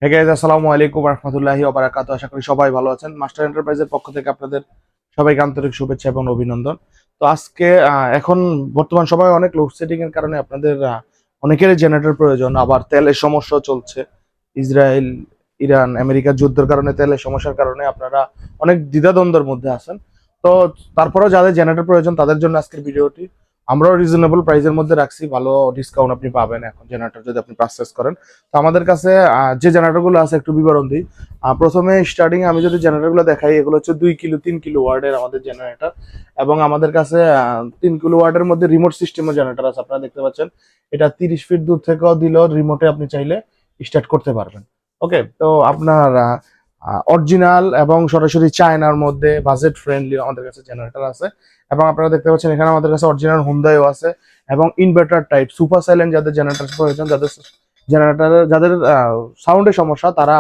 Hey guys, আসসালামু আলাইকুম ওয়া রাহমাতুল্লাহি ওয়া বারাকাতুহু। আশা করি সবাই ভালো আছেন। মাস্টার এন্টারপ্রাইজের পক্ষ থেকে আপনাদের সবাইকে আন্তরিক শুভেচ্ছা এবং অভিনন্দন। তো আজকে এখন বর্তমান সময়ে অনেক লোডশেডিং এর কারণে আপনাদের অনেকেরই জেনারেটর প্রয়োজন, আবার তেলের সমস্যা চলছে। ইসরায়েল, ইরান, আমেরিকার যুদ্ধের কারণে তেলের সমস্যার কারণে আপনারা অনেক দ্বিধাদ্বন্দ্বের মধ্যে আছেন। তো তারপরেও যাদের জেনারেটর প্রয়োজন তাদের জন্য আজকের ভিডিওটি। আমরাও রিজনেবল প্রাইসের মধ্যে রাখছি, ভালো ডিসকাউন্ট আপনি পাবেন এখন জেনারেটর যদি আপনি পারচেস করেন। তো আমাদের কাছে যে জেনারেটরগুলো আছে একটু বিবরণ দিই। প্রথমে স্টার্টিং আমি যদি জেনারেটরগুলো দেখাই, এগুলো হচ্ছে 2 কিলো 3 কিলো ওয়ার্ডের আমাদের জেনারেটর। এবং আমাদের কাছে 3 কিলো ওয়ার্ডের মধ্যে রিমোট সিস্টেমের জেনারেটর আছে, আপনারা দেখতে পাচ্ছেন। এটা 30 ফিট দূর থেকেও দিলেও রিমোটে আপনি চাইলে স্টার্ট করতে পারবেন। ওকে, তো আপনার অরিজিনাল এবং সরাসরি চায়নার মধ্যে বাজেট ফ্রেন্ডলি আমাদের কাছে জেনারেটর আছে। এবং আপনারা দেখতে পাচ্ছেন এখানে আমাদের কাছে অরিজিনাল হুন্ডাইও আছে এবং ইনভার্টার টাইপ সুপার সাইলেন্ট যাদের জেনারেটর প্রয়োজন, যাদের সাউন্ডের সমস্যা, তারা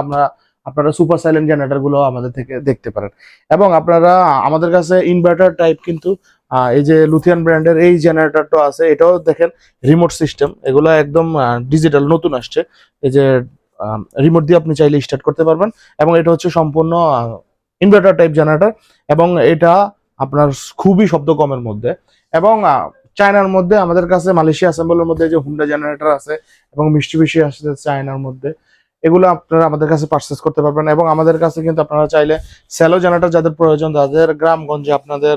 আপনারা সুপার সাইলেন্ট জেনারেটর গুলো আমাদের থেকে দেখতে পারেন। এবং আপনারা আমাদের কাছে ইনভার্টার টাইপ কিন্তু এই যে লুথিয়ান ব্র্যান্ডের এই জেনারেটরটা আছে, এটাও দেখেন রিমোট সিস্টেম। এগুলো একদম ডিজিটাল নতুন আসছে। এই যে রিমোট দিয়ে আপনি চাইলে স্টার্ট করতে পারবেন। এবং এটা হচ্ছে সম্পূর্ণ ইনভার্টার টাইপ জেনারেটর। এবং এটা আপনার খুবই শব্দ কমের মধ্যে। এবং চায়নার মধ্যে আমাদের কাছে মালয়েশিয়া অ্যাসেম্বলের মধ্যে যে হুন্ডা জেনারেটর আছে এবং মিষ্টি আসছে চায়নার মধ্যে, এগুলো আপনারা আমাদের কাছে পারচেস করতে পারবেন। এবং আমাদের কাছে কিন্তু আপনারা চাইলে স্যালো জেনারেটর যাদের প্রয়োজন, যাদের গ্রামগঞ্জে আপনাদের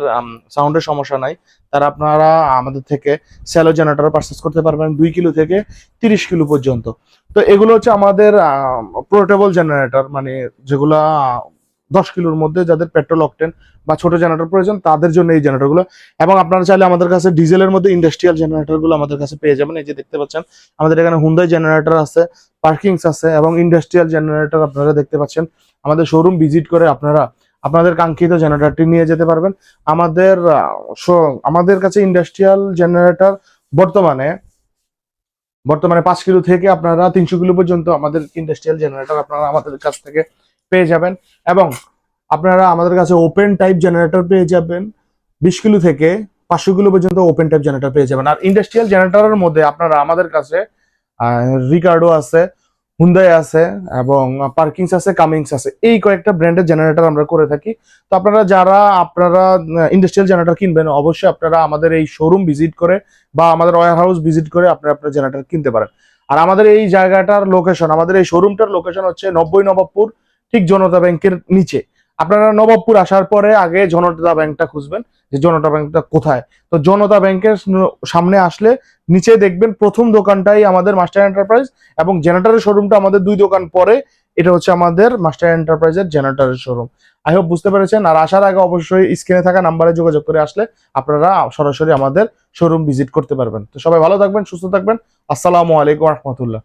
সাউন্ডের সমস্যা নাই, তারা আপনারা আমাদের থেকে স্যালো জেনারেটর পারচেস করতে পারবেন 2 কিলো থেকে 30 কিলো পর্যন্ত। তো এগুলো হচ্ছে আমাদের পোর্টেবল জেনারেটর, মানে যেগুলা 10 কিলোর মধ্যে যাদের পেট্রোল অকটেন বা ছোট জেনারেটর প্রয়োজন তাদের জন্য এই জেনারেটরগুলো। এবং আপনারা চাইলে আমাদের কাছে ডিজেলের মধ্যে ইন্ডাস্ট্রিয়াল জেনারেটরগুলো আমাদের কাছে পেয়ে যাবেন। এই যে দেখতে পাচ্ছেন আমাদের এখানে হুন্ডাই জেনারেটর আছে, পার্কিংস আছে এবং ইন্ডাস্ট্রিয়াল জেনারেটর আপনারা দেখতে পাচ্ছেন। আমাদের শোরুম ভিজিট করে আপনারা আপনাদের কাঙ্ক্ষিত জেনারেটরটি নিয়ে যেতে পারবেন। আমাদের কাছে ইন্ডাস্ট্রিয়াল জেনারেটর বর্তমানে বর্তমানে 5 কিলো থেকে আপনারা 300 কিলো পর্যন্ত আমাদের ইন্ডাস্ট্রিয়াল জেনারেটর আপনারা আমাদের কাছ থেকে পেয়ে যাবেন। এবং আপনারা আমাদের কাছে ওপেন টাইপ জেনারেটর পেয়ে যাবেন 20 কিলো থেকে 500 কিলো পর্যন্ত ওপেন টাইপ জেনারেটর পেয়ে যাবেন। আর ইন্ডাস্ট্রিয়াল জেনারেটরের মধ্যে আপনারা আমাদের কাছে রিকার্ডো আছে, হুন্দাই আছে এবং পার্কিংস আছে, কামিংস আছে, এই কয়েকটা ব্র্যান্ডের জেনারেটর আমরা করে থাকি। তো আপনারা ইন্ডাস্ট্রিয়াল জেনারেটর কিনবেন, অবশ্যই আপনারা আমাদের এই শোরুম ভিজিট করে বা আমাদের ওয়্যার হাউস ভিজিট করে আপনারা আপনার জেনারেটর কিনতে পারেন। আর আমাদের এই জায়গাটার লোকেশন, আমাদের এই শোরুমটার লোকেশন হচ্ছে 90 নবাবপুর, ঠিক জনতা ব্যাংকের নিচে। আপনারা নবাবপুর আসার পরে আগে জনতা ব্যাংকটা খুঁজবেন যে জনতা ব্যাংকটা কোথায়। তো জনতা ব্যাংকের সামনে আসলে নিচে দেখবেন প্রথম দোকানটাই আমাদের মাস্টার এন্টারপ্রাইজ, এবং জেনারেটরের শোরুমটা আমাদের 2 দোকান পরে। এটা হচ্ছে আমাদের মাস্টার এন্টারপ্রাইজের জেনারেটরের শোরুম। আই হোপ বুঝতে পেরেছেন। আর আসার আগে অবশ্যই স্ক্রিনে থাকা নাম্বারে যোগাযোগ করে আসলে আপনারা সরাসরি আমাদের শোরুম ভিজিট করতে পারবেন। তো সবাই ভালো থাকবেন, সুস্থ থাকবেন। আসসালামু আলাইকুম রহমতুল্লাহ।